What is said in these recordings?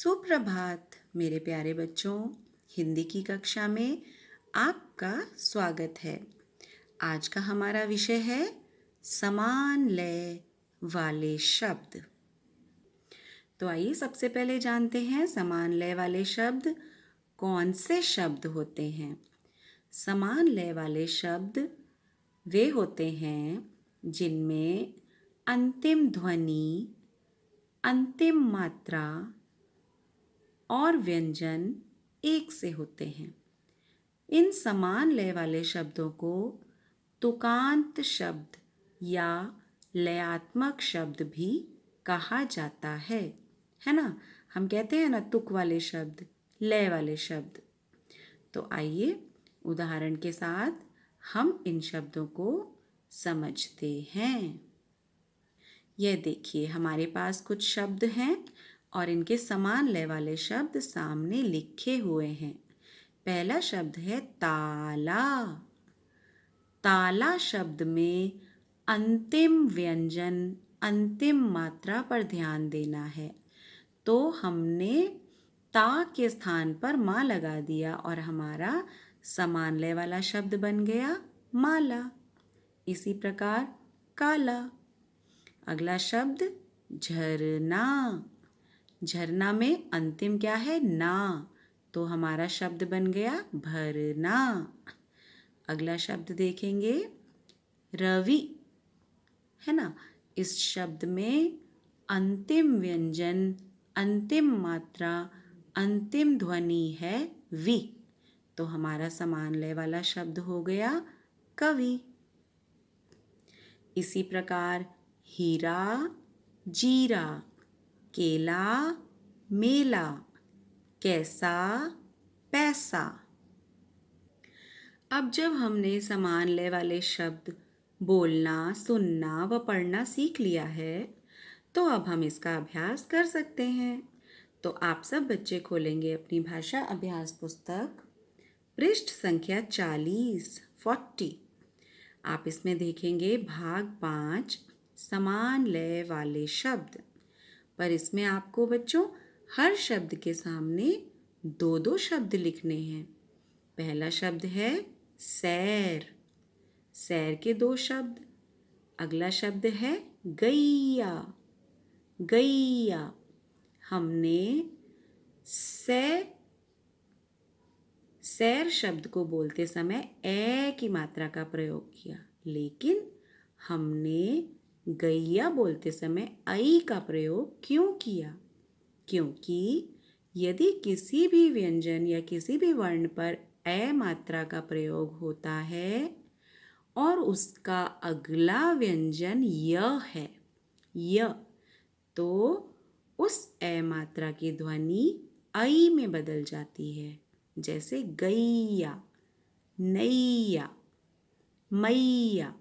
सुप्रभात मेरे प्यारे बच्चों। हिंदी की कक्षा में आपका स्वागत है। आज का हमारा विषय है समान लय वाले शब्द। तो आइए सबसे पहले जानते हैं समान लय वाले शब्द कौन से शब्द होते हैं। समान लय वाले शब्द वे होते हैं जिनमें अंतिम ध्वनि, अंतिम मात्रा और व्यंजन एक से होते हैं। इन समान लय वाले शब्दों को तुकांत शब्द या लयात्मक शब्द भी कहा जाता है ना। हम कहते हैं ना तुक वाले शब्द, लय वाले शब्द। तो आइए उदाहरण के साथ हम इन शब्दों को समझते हैं। यह देखिए हमारे पास कुछ शब्द हैं और इनके समान लय वाले शब्द सामने लिखे हुए हैं। पहला शब्द है ताला। ताला शब्द में अंतिम व्यंजन, अंतिम मात्रा पर ध्यान देना है। तो हमने ता के स्थान पर माँ लगा दिया और हमारा समान लय वाला शब्द बन गया माला। इसी प्रकार काला। अगला शब्द झरना। झरना में अंतिम क्या है ना, तो हमारा शब्द बन गया भरना। अगला शब्द देखेंगे रवि, है ना। इस शब्द में अंतिम व्यंजन, अंतिम मात्रा, अंतिम ध्वनि है वि, तो हमारा समान लय वाला शब्द हो गया कवि। इसी प्रकार हीरा, जीरा, केला, मेला, कैसा, पैसा। अब जब हमने समान लय वाले शब्द बोलना, सुनना व पढ़ना सीख लिया है, तो अब हम इसका अभ्यास कर सकते हैं। तो आप सब बच्चे खोलेंगे अपनी भाषा अभ्यास पुस्तक, पृष्ठ संख्या 40। आप इसमें देखेंगे भाग 5 समान लय वाले शब्द। पर इसमें आपको बच्चों हर शब्द के सामने 2-2 शब्द लिखने हैं। पहला शब्द है सैर, सैर के 2 शब्द। अगला शब्द है गैया, गैया। हमने सैर शब्द को बोलते समय ए की मात्रा का प्रयोग किया, लेकिन हमने गैया बोलते समय आई का प्रयोग क्यों किया? क्योंकि यदि किसी भी व्यंजन या किसी भी वर्ण पर ए मात्रा का प्रयोग होता है और उसका अगला व्यंजन य है, य, तो उस ए मात्रा की ध्वनि आई में बदल जाती है। जैसे गैया, नैया, मैया,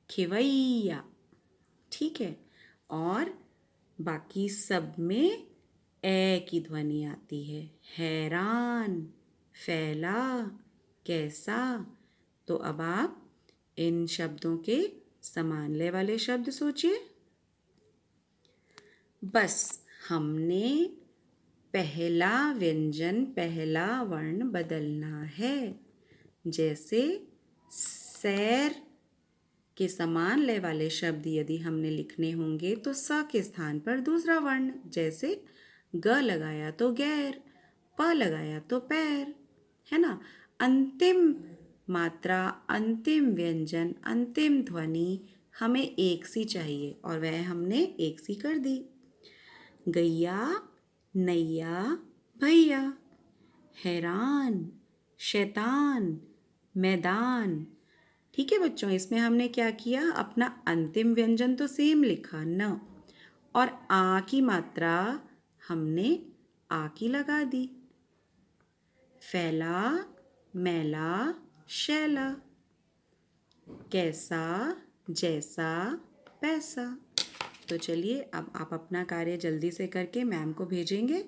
खिवैया, ठीक है। और बाकी सब में ए की ध्वनि आती है। हैरान, फैला, कैसा। तो अब आप इन शब्दों के समान लय वाले शब्द सोचिए। बस हमने पहला व्यंजन, पहला वर्ण बदलना है। जैसे सैर के समान लय वाले शब्द यदि हमने लिखने होंगे तो स के स्थान पर दूसरा वर्ण, जैसे ग लगाया तो गैर, प लगाया तो पैर, है ना। अंतिम मात्रा, अंतिम व्यंजन, अंतिम ध्वनि हमें एक सी चाहिए और वह हमने एक सी कर दी। गैया, नैया, भैया, हैरान, शैतान, मैदान। ठीक है बच्चों, इसमें हमने क्या किया, अपना अंतिम व्यंजन तो सेम लिखा न, और आ की मात्रा हमने आ की लगा दी। फैला, मैला, शैला, कैसा, जैसा, पैसा। तो चलिए अब आप अपना कार्य जल्दी से करके मैम को भेजेंगे।